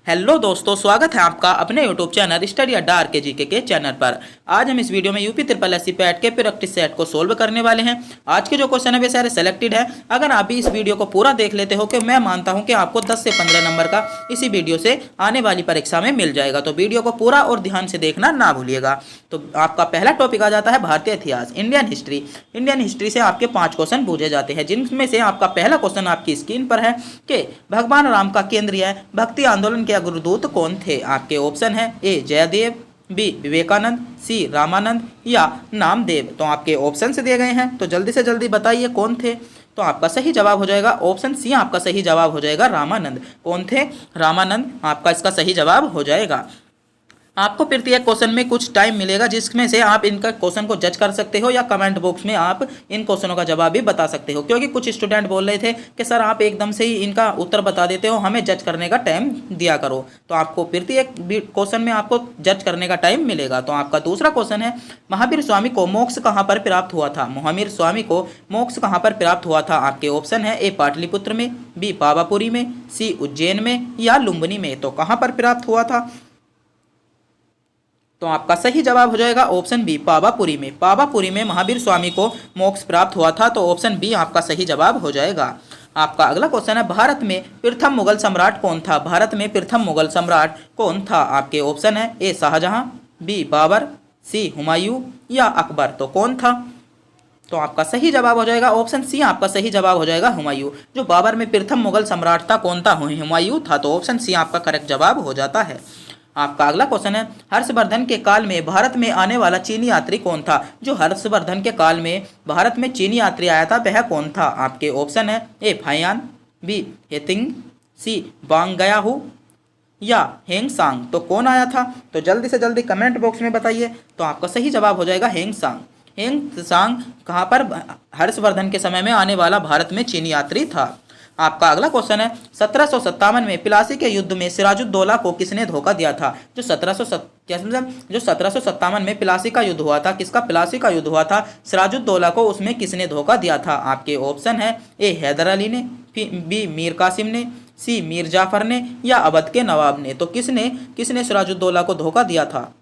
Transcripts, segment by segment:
Hello दोस्तों, स्वागत है आपका अपने यूट्यूब चैनल स्टडी अड्डा आरके जीके के चैनल पर। आज हम इस वीडियो में यूपी ट्रिपल एससी पैट के प्रैक्टिस सेट को सोल्व करने वाले हैं। आज के जो क्वेश्चन है वे सारे सेलेक्टेड है। अगर आप भी इस वीडियो को पूरा देख लेते हो कि मैं मानता हूं कि आपको 10 से 15 नंबर का इसी वीडियो से आने वाली परीक्षा में मिल जाएगा। तो वीडियो को पूरा और ध्यान से देखना ना भूलिएगा। तो आपका पहला टॉपिक आ जाता है भारतीय इतिहास, इंडियन हिस्ट्री। इंडियन हिस्ट्री से आपके 5 क्वेश्चन पूछे जाते हैं, जिनमें से आपका पहला क्वेश्चन आपकी स्क्रीन पर है कि भगवान राम का केंद्रीय भक्ति आंदोलन के अग्रदूत कौन थे। आपके ऑप्शन है ए जयदेव, बी विवेकानंद, सी रामानंद या नामदेव। तो आपके ऑप्शन से दिए गए हैं, तो जल्दी से जल्दी बताइए कौन थे। तो आपका सही जवाब हो जाएगा ऑप्शन सी, आपका सही जवाब हो जाएगा रामानंद। कौन थे? रामानंद आपका इसका सही जवाब हो जाएगा। आपको प्रत्येक क्वेश्चन में कुछ टाइम मिलेगा, जिसमें से आप इनका क्वेश्चन को जज कर सकते हो या कमेंट बॉक्स में आप इन क्वेश्चनों का जवाब भी बता सकते हो। क्योंकि कुछ स्टूडेंट बोल रहे थे कि सर आप एकदम से ही इनका उत्तर बता देते हो, हमें जज करने का टाइम दिया करो। तो आपको प्रत्येक क्वेश्चन में आपको जज करने का टाइम मिलेगा। तो आपका दूसरा क्वेश्चन है, महावीर स्वामी को मोक्ष कहाँ पर प्राप्त हुआ था। महावीर स्वामी को मोक्ष कहाँ पर प्राप्त हुआ था। आपके ऑप्शन है ए पाटलिपुत्र में, बी पावापुरी में, सी उज्जैन में या लुम्बिनी में। तो कहाँ पर प्राप्त हुआ था? तो आपका सही जवाब हो जाएगा ऑप्शन बी पावापुरी में। पावापुरी में महावीर स्वामी को मोक्ष प्राप्त हुआ था। तो ऑप्शन बी आपका सही जवाब हो जाएगा। आपका अगला क्वेश्चन है, भारत में प्रथम मुगल सम्राट कौन था। भारत में प्रथम मुगल सम्राट कौन था। आपके ऑप्शन है ए शाहजहां, बी बाबर, सी हुमायूं या अकबर। तो कौन था? तो आपका सही जवाब हो जाएगा ऑप्शन सी, आपका सही जवाब हो जाएगा हुमायूं। जो बाबर में प्रथम मुगल सम्राट था कौन था? हुमायूं था। तो ऑप्शन सी आपका करेक्ट जवाब हो जाता है। आपका अगला क्वेश्चन है, हर्षवर्धन के काल में भारत में आने वाला चीनी यात्री कौन था। जो हर्षवर्धन के काल में भारत में चीनी यात्री आया था वह कौन था। आपके ऑप्शन है ए फायान, बी हेतिंग, सी वांगयाहू या हेंगसांग। तो कौन आया था? तो जल्दी से जल्दी कमेंट बॉक्स में बताइए। तो आपका सही जवाब हो जाएगा हेंगसांग। हेंगसांग कहाँ पर? हर्षवर्धन के समय में आने वाला भारत में चीनी यात्री था। आपका अगला क्वेश्चन है, 1757 में प्लासी के युद्ध में सिराजुद्दौला को किसने धोखा दिया था। जो 1757 में प्लासी का युद्ध हुआ था, किसका प्लासी का युद्ध हुआ था? सिराजुद्दौला को उसमें किसने धोखा दिया था। आपके ऑप्शन है ए हैदर अली ने, बी मीर कासिम ने, सी मीर जाफर ने या अवध के नवाब ने। तो किसने सिराजुद्दौला को धोखा दिया था?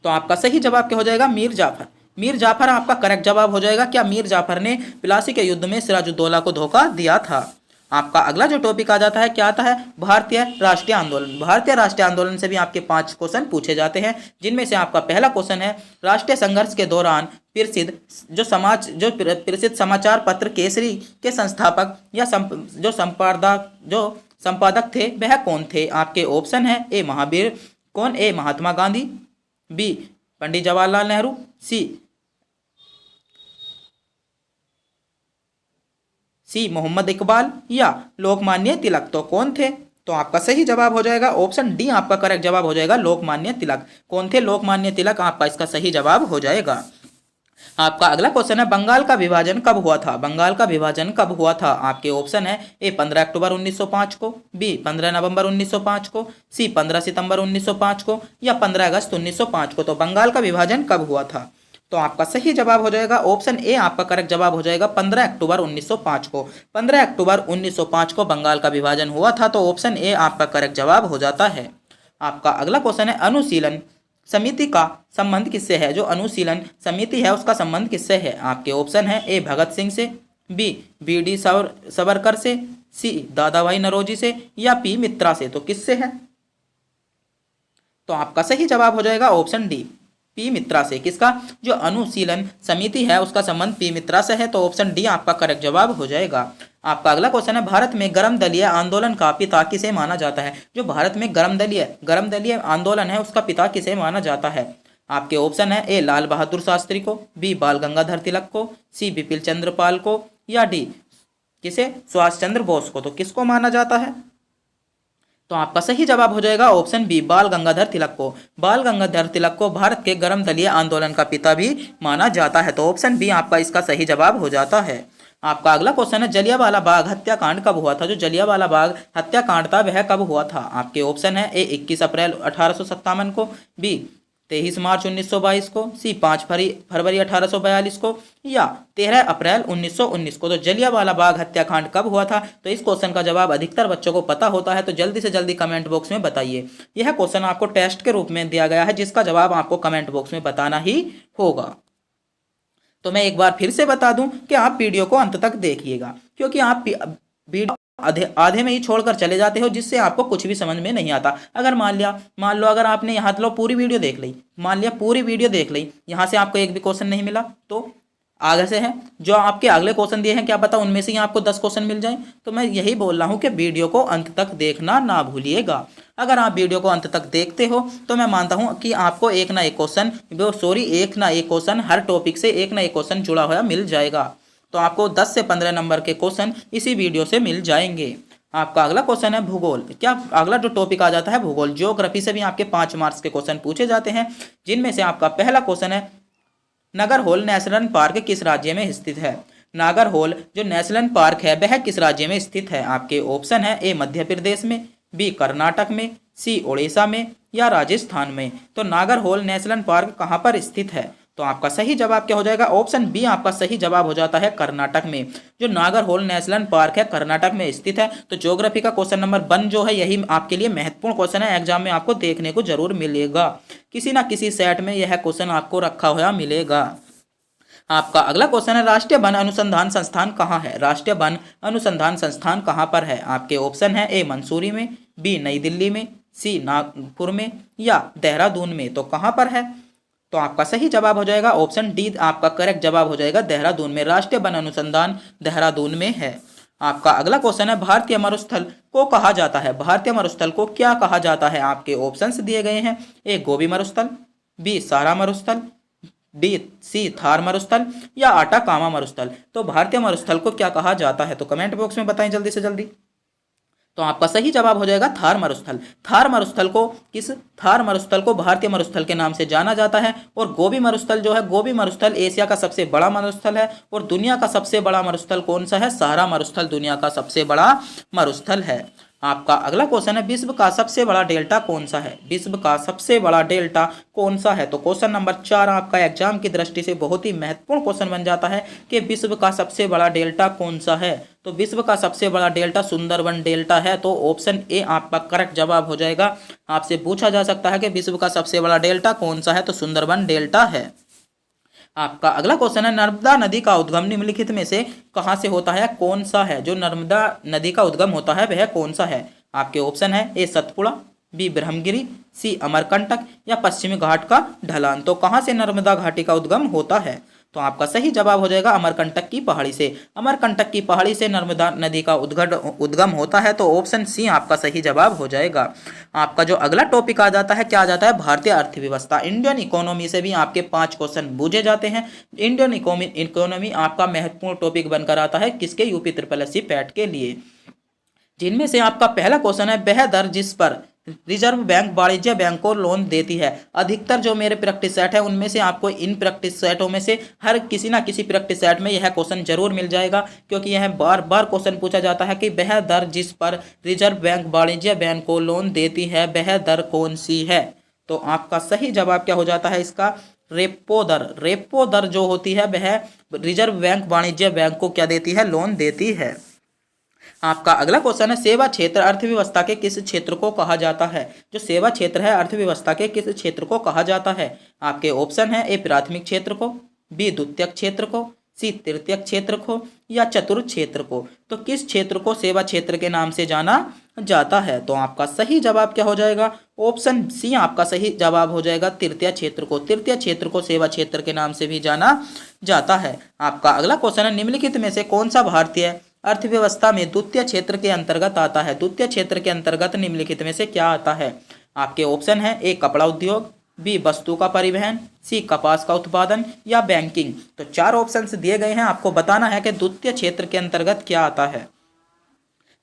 तो आपका सही जवाब क्या हो जाएगा? मीर जाफर। मीर जाफर आपका करेक्ट जवाब हो जाएगा। क्या मीर जाफर ने प्लासी के युद्ध में सिराजुद्दौला को धोखा दिया था। आपका अगला जो टॉपिक आ जाता है, क्या आता है? भारतीय राष्ट्रीय आंदोलन। भारतीय राष्ट्रीय आंदोलन से भी आपके 5 क्वेश्चन पूछे जाते हैं, जिनमें से आपका पहला क्वेश्चन है, राष्ट्रीय संघर्ष के दौरान प्रसिद्ध समाचार पत्र केसरी के संस्थापक या जो संपादक थे वह कौन थे। आपके ऑप्शन है ए महावीर कौन? ए महात्मा गांधी, बी पंडित जवाहरलाल नेहरू, सी मोहम्मद इकबाल या लोकमान्य तिलक। तो कौन थे? तो आपका सही जवाब हो जाएगा ऑप्शन डी, आपका करेक्ट जवाब हो जाएगा लोकमान्य तिलक। कौन थे? लोकमान्य तिलक आपका इसका सही जवाब हो जाएगा। आपका अगला क्वेश्चन है, बंगाल का विभाजन कब हुआ था। बंगाल का विभाजन कब हुआ था। आपके ऑप्शन है ए 15 अक्टूबर 1905 को, बी 15 नवंबर 1905 को, सी 15 सितंबर 1905 को या 15 अगस्त 1905 को। तो बंगाल का विभाजन कब हुआ था? तो आपका सही जवाब हो जाएगा ऑप्शन ए, आपका करेक्ट जवाब हो जाएगा 15 अक्टूबर 1905 को। 15 अक्टूबर 1905 को बंगाल का विभाजन हुआ था। तो ऑप्शन ए आपका करेक्ट जवाब हो जाता है। आपका अगला क्वेश्चन है, अनुशीलन समिति का संबंध किससे है। जो अनुशीलन समिति है उसका संबंध किससे है। आपके ऑप्शन है ए भगत सिंह से, बी डी सावरकर से, सी दादा भाई नौरोजी से या पी मित्रा से। तो किससे है? तो आपका सही जवाब हो जाएगा ऑप्शन डी, पी मित्रा से। किसका? जो अनुशीलन समिति है उसका संबंध पी मित्रा से है। तो ऑप्शन डी आपका करेक्ट जवाब हो जाएगा। आपका अगला क्वेश्चन है, भारत में गर्म दलीय आंदोलन का पिता किसे माना जाता है। जो भारत में गर्म दलीय आंदोलन है उसका पिता किसे माना जाता है। आपके ऑप्शन है ए लाल बहादुर शास्त्री को, बी बाल गंगाधर तिलक को, सी बिपिन चंद्र पाल को या डी किसे? सुभाष चंद्र बोस को। तो किसको माना जाता है? तो आपका सही जवाब हो जाएगा ऑप्शन बी बाल गंगाधर तिलक को। बाल गंगाधर तिलक को भारत के गर्म दलीय आंदोलन का पिता भी माना जाता है। तो ऑप्शन बी आपका इसका सही जवाब हो जाता है। आपका अगला क्वेश्चन है, जलियांवाला बाग हत्याकांड कब हुआ था। जो जलियांवाला बाग हत्याकांड था वह कब हुआ था। आपके ऑप्शन है ए 21 अप्रैल 1857 को, बी 23 मार्च 1922 को, सी 5 फरवरी 1842 को, या 13 अप्रैल 1919 को। तो जलियांवाला बाग हत्याकांड कब हुआ था? तो इस क्वेश्चन का जवाब अधिकतर बच्चों को पता होता है, तो जल्दी से जल्दी कमेंट बॉक्स में बताइए। यह क्वेश्चन आपको टेस्ट के रूप में दिया गया है, जिसका जवाब आपको कमेंट बॉक्स में बताना ही होगा। तो मैं एक बार फिर से बता दूं कि आप वीडियो को अंत तक देखिएगा, क्योंकि आप वीडियो आधे में ही छोड़कर चले जाते हो, जिससे आपको कुछ भी समझ में नहीं आता। अगर मान लो अगर आपने यहाँ लो पूरी वीडियो देख ली, मान लिया पूरी वीडियो देख ली, यहाँ से आपको एक भी क्वेश्चन नहीं मिला, तो आगे से है जो आपके अगले क्वेश्चन दिए हैं, क्या पता उनमें से ही आपको 10 क्वेश्चन मिल जाए। तो मैं यही बोल रहा हूँ कि वीडियो को अंत तक देखना ना भूलिएगा। अगर आप वीडियो को अंत तक देखते हो तो मैं मानता हूँ कि आपको एक ना एक क्वेश्चन हर टॉपिक से एक ना एक क्वेश्चन जुड़ा हुआ मिल जाएगा। तो आपको 10 से 15 नंबर के क्वेश्चन इसी वीडियो से मिल जाएंगे। आपका अगला क्वेश्चन है भूगोल। क्या अगला जो टॉपिक आ जाता है भूगोल। ज्योग्राफी से भी आपके 5 मार्क्स के क्वेश्चन पूछे जाते हैं, जिनमें से आपका पहला क्वेश्चन है नागरहोल नेशनल पार्क किस राज्य में स्थित है। नागरहोल जो नेशनल पार्क है वह किस राज्य में स्थित है। आपके ऑप्शन है ए मध्य प्रदेश में, बी कर्नाटक में, सी उड़ीसा में, या राजस्थान में। तो नागरहोल नेशनल पार्क कहाँ पर स्थित है? तो आपका सही जवाब क्या हो जाएगा? ऑप्शन बी आपका सही जवाब हो जाता है कर्नाटक में। जो नागरहोल नेशनल पार्क है कर्नाटक में स्थित है। तो ज्योग्राफी का क्वेश्चन नंबर 1 जो है यही आपके लिए महत्वपूर्ण क्वेश्चन है, एग्जाम में आपको देखने को जरूर मिलेगा, किसी ना किसी सेट में यह क्वेश्चन आपको रखा हुआ मिलेगा। आपका अगला क्वेश्चन है राष्ट्रीय वन अनुसंधान संस्थान कहाँ है। राष्ट्रीय वन अनुसंधान संस्थान कहाँ पर है? आपके ऑप्शन है ए मंसूरी में, बी नई दिल्ली में, सी नागपुर में, या देहरादून में। तो कहाँ पर है? तो आपका सही जवाब हो जाएगा ऑप्शन डी आपका करेक्ट जवाब हो जाएगा देहरादून में। राष्ट्रीय वन अनुसंधान देहरादून में है। आपका अगला क्वेश्चन है भारतीय मरुस्थल को कहा जाता है। भारतीय मरुस्थल को क्या कहा जाता है? आपके ऑप्शंस दिए गए हैं, ए गोबी मरुस्थल, बी सहारा मरुस्थल, डी सी थार मरुस्थल, या आटाकामा मरुस्थल। तो भारतीय मरुस्थल को क्या कहा जाता है? तो कमेंट बॉक्स में बताएं जल्दी से जल्दी। तो आपका सही जवाब हो जाएगा थार मरुस्थल। थार मरुस्थल को भारतीय मरुस्थल के नाम से जाना जाता है। और गोबी मरुस्थल जो है, गोबी मरुस्थल एशिया का सबसे बड़ा मरुस्थल है। और दुनिया का सबसे बड़ा मरुस्थल कौन सा है? सहारा मरुस्थल दुनिया का सबसे बड़ा मरुस्थल है। आपका अगला क्वेश्चन है विश्व का सबसे बड़ा डेल्टा कौन सा है। विश्व का सबसे बड़ा डेल्टा कौन सा है? तो क्वेश्चन नंबर 4 आपका एग्जाम की दृष्टि से बहुत ही महत्वपूर्ण क्वेश्चन बन जाता है कि विश्व का सबसे बड़ा डेल्टा कौन सा है। तो विश्व का सबसे बड़ा डेल्टा सुंदरबन डेल्टा है। तो ऑप्शन ए आपका करेक्ट जवाब हो जाएगा। आपसे पूछा जा सकता है कि विश्व का सबसे बड़ा डेल्टा कौन सा है, तो सुंदरबन डेल्टा है। आपका अगला क्वेश्चन है नर्मदा नदी का उद्गम निम्नलिखित में से कहां से होता है, कौन सा है? जो नर्मदा नदी का उद्गम होता है वह कौन सा है? आपके ऑप्शन है ए सतपुड़ा, बी ब्रह्मगिरी, सी अमरकंटक, या पश्चिमी घाट का ढलान। तो कहां से नर्मदा घाटी का उद्गम होता है? तो आपका सही जवाब हो जाएगा अमरकंटक की पहाड़ी से। अमरकंटक की पहाड़ी से नर्मदा नदी का उद्गम होता है। तो ऑप्शन सी आपका सही जवाब हो जाएगा। आपका जो अगला टॉपिक आ जाता है, क्या आ जाता है? भारतीय अर्थव्यवस्था। इंडियन इकोनॉमी से भी आपके 5 क्वेश्चन पूछे जाते हैं। इंडियन इकोनॉमी आपका महत्वपूर्ण टॉपिक बनकर आता है किसके? यूपी SSC पैट के लिए। जिनमें से आपका पहला क्वेश्चन है वह दर जिस पर रिजर्व बैंक वाणिज्य बैंक को लोन देती है। अधिकतर जो मेरे प्रैक्टिस सेट है उनमें से आपको इन प्रैक्टिस सेटों में से हर किसी ना किसी प्रैक्टिस सेट में यह क्वेश्चन जरूर मिल जाएगा, क्योंकि यह बार बार क्वेश्चन पूछा जाता है कि वह दर जिस पर रिजर्व बैंक वाणिज्य बैंक को लोन देती है वह दर कौन सी है। तो आपका सही जवाब क्या हो जाता है इसका? रेपो दर। रेपो दर जो होती है वह रिजर्व बैंक वाणिज्य बैंक को क्या देती है? लोन देती है। आपका अगला क्वेश्चन है सेवा क्षेत्र अर्थव्यवस्था के किस क्षेत्र को कहा जाता है। जो सेवा क्षेत्र है अर्थव्यवस्था के किस क्षेत्र को कहा जाता है? आपके ऑप्शन है ए प्राथमिक क्षेत्र को, बी द्वितीयक क्षेत्र को, सी तृतीयक क्षेत्र को, या चतुर्थ क्षेत्र को। तो किस क्षेत्र को सेवा क्षेत्र के नाम से जाना जाता है? तो आपका सही जवाब क्या हो जाएगा? ऑप्शन सी आपका सही जवाब हो जाएगा तृतीय क्षेत्र को। तृतीय क्षेत्र को सेवा क्षेत्र के नाम से भी जाना जाता है। आपका अगला क्वेश्चन है निम्नलिखित में से कौन सा भारतीय अर्थव्यवस्था में द्वितीय क्षेत्र के अंतर्गत आता है। द्वितीय क्षेत्र के अंतर्गत निम्नलिखित में से क्या आता है? आपके ऑप्शन है ए कपड़ा उद्योग, बी वस्तु का परिवहन, सी कपास का उत्पादन, या बैंकिंग। तो 4 ऑप्शंस दिए गए हैं, आपको बताना है कि द्वितीय क्षेत्र के अंतर्गत क्या आता है।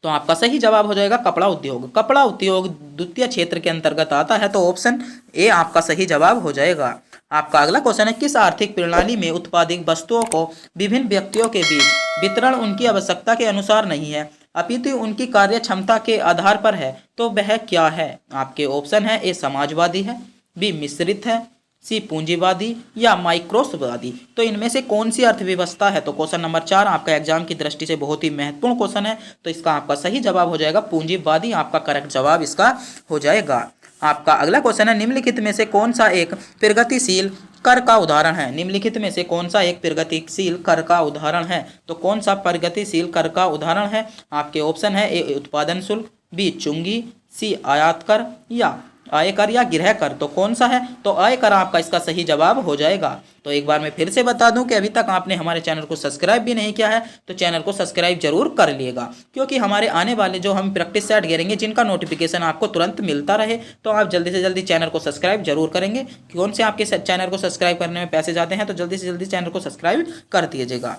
तो आपका सही जवाब हो जाएगा कपड़ा उद्योग। कपड़ा उद्योग द्वितीय क्षेत्र के अंतर्गत आता है। तो ऑप्शन ए आपका सही जवाब हो जाएगा। आपका अगला क्वेश्चन है किस आर्थिक प्रणाली में उत्पादित वस्तुओं को विभिन्न व्यक्तियों के बीच वितरण उनकी आवश्यकता के अनुसार नहीं है अपितु उनकी कार्य क्षमता के आधार पर है। तो वह क्या है? आपके ऑप्शन है ए समाजवादी है, बी मिश्रित है, सी पूंजीवादी या माइक्रोसवादी। तो इनमें से कौन सी अर्थव्यवस्था है? तो क्वेश्चन नंबर 4 आपका एग्जाम की दृष्टि से बहुत ही महत्वपूर्ण क्वेश्चन है। तो इसका आपका सही जवाब हो जाएगा पूंजीवादी, आपका करेक्ट जवाब इसका हो जाएगा। आपका अगला क्वेश्चन है, निम्नलिखित में से कौन सा एक प्रगतिशील कर का उदाहरण है? निम्नलिखित में से कौन सा एक प्रगतिशील कर का उदाहरण है? तो कौन सा प्रगतिशील कर का उदाहरण है? आपके ऑप्शन है ए उत्पादन शुल्क, बी चुंगी, सी आयात कर या आयकर या गृह कर। तो कौन सा है? तो आयकर आपका इसका सही जवाब हो जाएगा। तो एक बार मैं फिर से बता दूं कि अभी तक आपने हमारे चैनल को सब्सक्राइब भी नहीं किया है तो चैनल को सब्सक्राइब जरूर कर लिएगा, क्योंकि हमारे आने वाले जो हम प्रैक्टिस सेट गिरेंगे जिनका नोटिफिकेशन आपको तुरंत मिलता रहे, तो आप जल्दी से जल्दी चैनल को सब्सक्राइब जरूर करेंगे। कौन से आपके चैनल को सब्सक्राइब करने में पैसे जाते हैं, तो जल्दी से जल्दी चैनल को सब्सक्राइब कर दीजिएगा।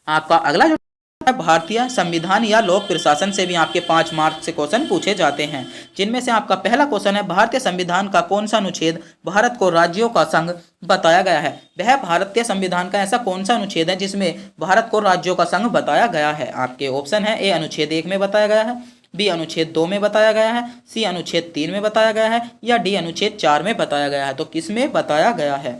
आपका अगला जो भारतीय संविधान या लोक प्रशासन से भी आपके 5 मार्क्स से क्वेश्चन पूछे जाते हैं, जिनमें से आपका पहला क्वेश्चन है, भारतीय संविधान का कौन सा अनुच्छेद भारत को राज्यों का संघ बताया गया है? वह भारतीय संविधान का ऐसा कौन सा अनुच्छेद है जिसमें भारत को राज्यों का संघ बताया गया है? आपके ऑप्शन है ए अनुच्छेद 1 में बताया गया है, बी अनुच्छेद 2 में बताया गया है, सी अनुच्छेद 3 में बताया गया है या डी अनुच्छेद 4 में बताया गया है। तो किस में बताया गया है?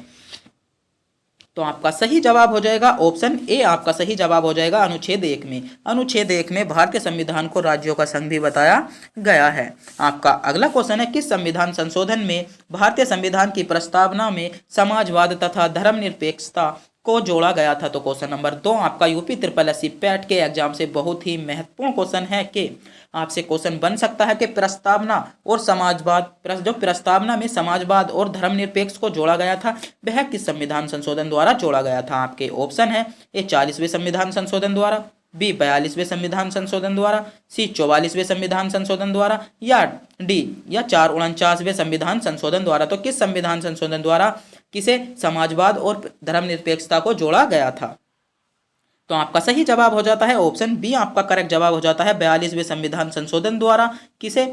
तो आपका सही जवाब हो जाएगा ऑप्शन ए, आपका सही जवाब हो जाएगा अनुच्छेद 1 में। अनुच्छेद 1 में भारतीय संविधान को राज्यों का संघ भी बताया गया है। आपका अगला क्वेश्चन है, किस संविधान संशोधन में भारतीय संविधान की प्रस्तावना में समाजवाद तथा धर्मनिरपेक्षता को जोड़ा गया था? तो क्वेश्चन नंबर 2 आपका यूपी SSSC पैट के एग्जाम से बहुत ही महत्वपूर्ण क्वेश्चन है कि आपसे क्वेश्चन बन सकता है कि प्रस्तावना और समाजवाद, जो प्रस्तावना में समाजवाद और धर्मनिरपेक्ष को जोड़ा गया था वह किस संविधान संशोधन द्वारा जोड़ा गया था? आपके ऑप्शन है ए 40वें संविधान संशोधन द्वारा, बी 42वें संविधान संशोधन द्वारा, सी 44वें संविधान संशोधन द्वारा या डी या 449वें संविधान संशोधन द्वारा। तो किस संविधान संशोधन द्वारा किसे समाजवाद और धर्मनिरपेक्षता को जोड़ा गया था? तो आपका सही जवाब हो जाता है ऑप्शन बी, आपका करेक्ट जवाब हो जाता है 42वें संविधान संशोधन द्वारा किसे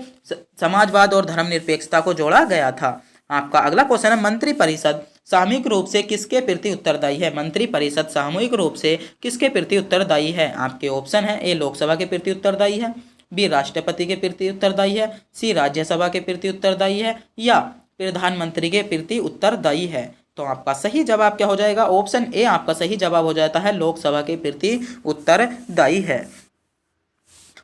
समाजवाद और धर्मनिरपेक्षता को जोड़ा गया था। आपका अगला क्वेश्चन है, मंत्रिपरिषद सामूहिक रूप से किसके प्रति उत्तरदायी है? मंत्रिपरिषद सामूहिक रूप से किसके प्रति उत्तरदायी है? आपके ऑप्शन है ए लोकसभा के प्रति उत्तरदायी है, बी राष्ट्रपति के प्रति उत्तरदायी है, सी राज्यसभा के प्रति उत्तरदायी है या प्रधानमंत्री के प्रति उत्तरदायी है। तो आपका सही जवाब क्या हो जाएगा? ऑप्शन ए आपका सही जवाब हो जाता है लोकसभा के प्रति उत्तरदायी है।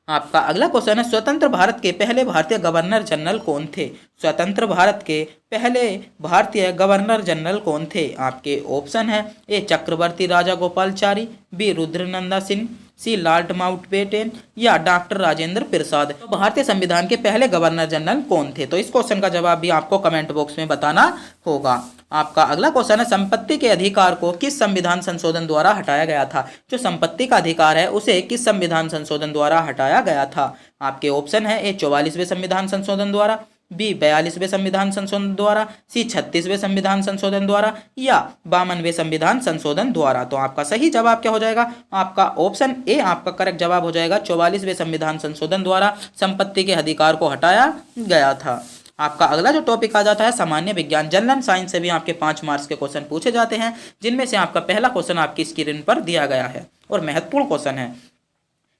आपका अगला क्वेश्चन है, स्वतंत्र भारत के पहले भारतीय गवर्नर जनरल कौन थे? स्वतंत्र भारत के पहले भारतीय गवर्नर जनरल कौन थे? आपके ऑप्शन है ए चक्रवर्ती राजा गोपालचारी, बी रुद्रनंदा सिंह, सी लॉर्ड माउंटबेटन या डॉक्टर राजेंद्र प्रसाद। तो भारतीय संविधान के पहले गवर्नर जनरल कौन थे? तो इस क्वेश्चन का जवाब भी आपको कमेंट बॉक्स में बताना होगा। आपका अगला क्वेश्चन है, संपत्ति के अधिकार को किस संविधान संशोधन द्वारा हटाया गया था? जो संपत्ति का अधिकार है उसे किस संविधान संशोधन द्वारा हटाया गया था? आपके ऑप्शन है ए 44वें संविधान संशोधन द्वारा, बी 42वें संविधान संशोधन द्वारा, सी 36वें संविधान संशोधन द्वारा या 52वें संविधान संशोधन द्वारा। तो आपका सही जवाब क्या हो जाएगा? आपका ऑप्शन ए आपका करेक्ट जवाब हो जाएगा 44वें संविधान संशोधन द्वारा संपत्ति के अधिकार को हटाया गया था। आपका अगला जो टॉपिक आ जाता है सामान्य विज्ञान, जनरल साइंस से भी आपके 5 मार्क्स के क्वेश्चन पूछे जाते हैं, जिनमें से आपका पहला क्वेश्चन आपकी स्क्रीन पर दिया गया है और महत्वपूर्ण क्वेश्चन है,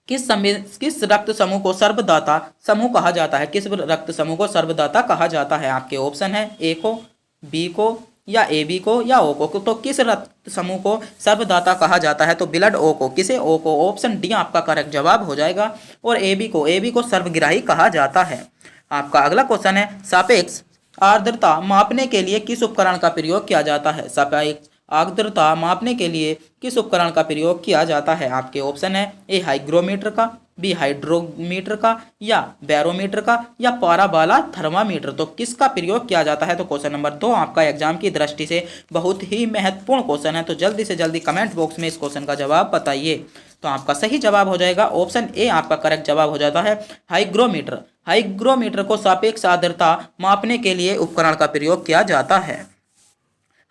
किस रक्त समूह को सर्वदाता समूह कहा जाता है? किस रक्त समूह को सर्वदाता कहा जाता है? आपके ऑप्शन है ए को, बी को या ए बी को या ओ को। तो किस रक्त समूह को सर्वदाता कहा जाता है? तो ब्लड ओ को। किसे? ओ को। ऑप्शन डी आपका करेक्ट जवाब हो जाएगा। और ए बी को सर्वग्राही कहा जाता है। आपका अगला क्वेश्चन है, सापेक्ष आर्द्रता मापने के लिए किस उपकरण का प्रयोग किया जाता है? सापेक्ष आर्द्रता मापने के लिए किस उपकरण का प्रयोग किया जाता है? आपके ऑप्शन है ए हाइग्रोमीटर का, बी हाइड्रोमीटर का या बैरोमीटर का या पाराबाला थर्मामीटर। तो किसका प्रयोग किया जाता है? तो क्वेश्चन नंबर 2 आपका एग्जाम की दृष्टि से बहुत ही महत्वपूर्ण क्वेश्चन है, तो जल्दी से जल्दी कमेंट बॉक्स में इस क्वेश्चन का जवाब बताइए। तो आपका सही जवाब हो जाएगा ऑप्शन ए, आपका करेक्ट जवाब हो जाता है हाइग्रोमीटर। हाइग्रोमीटर को सापेक्ष आर्द्रता मापने के लिए उपकरण का प्रयोग किया जाता है।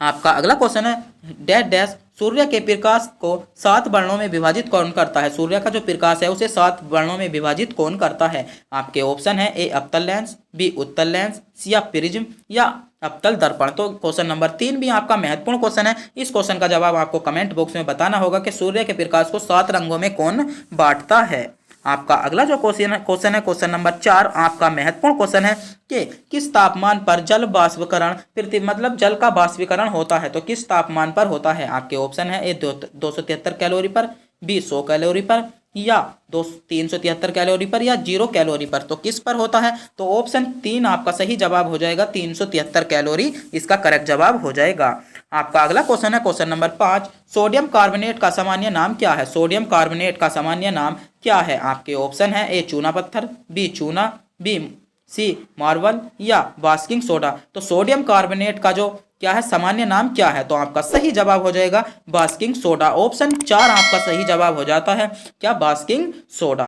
आपका अगला क्वेश्चन है, डैश डैश सूर्य के प्रकाश को 7 वर्णों में विभाजित कौन करता है? सूर्य का जो प्रकाश है उसे 7 वर्णों में विभाजित कौन करता है? आपके ऑप्शन है ए अवतल लेंस, बी उत्तल लेंस, सी या प्रिज्म या अवतल दर्पण। तो क्वेश्चन नंबर 3 भी आपका महत्वपूर्ण क्वेश्चन है। इस क्वेश्चन का जवाब आपको कमेंट बॉक्स में बताना होगा कि सूर्य के प्रकाश को 7 रंगों में कौन बांटता है। आपका अगला जो क्वेश्चन है क्वेश्चन नंबर 4, आपका महत्वपूर्ण क्वेश्चन है कि किस तापमान पर जल वाष्पीकरण मतलब जल का वाष्पीकरण होता है। तो किस तापमान पर होता है? आपके ऑप्शन है ए 273 कैलोरी पर, बी 100 कैलोरी पर, या 373 कैलोरी पर, या 0 कैलोरी पर। तो किस पर होता है? तो ऑप्शन 3 आपका सही जवाब हो जाएगा, 373 कैलोरी इसका करेक्ट जवाब हो जाएगा। आपका अगला क्वेश्चन है क्वेश्चन नंबर 5, सोडियम कार्बोनेट का सामान्य नाम क्या है? सोडियम कार्बोनेट का सामान्य नाम क्या है? आपके ऑप्शन है ए चूना पत्थर, बी चूना, बी सी मार्बल, या बास्किंग सोडा। तो सोडियम कार्बोनेट का जो क्या है सामान्य नाम क्या है? तो आपका सही जवाब हो जाएगा बास्किंग सोडा। ऑप्शन 4 आपका सही जवाब हो जाता है क्या? Basking soda.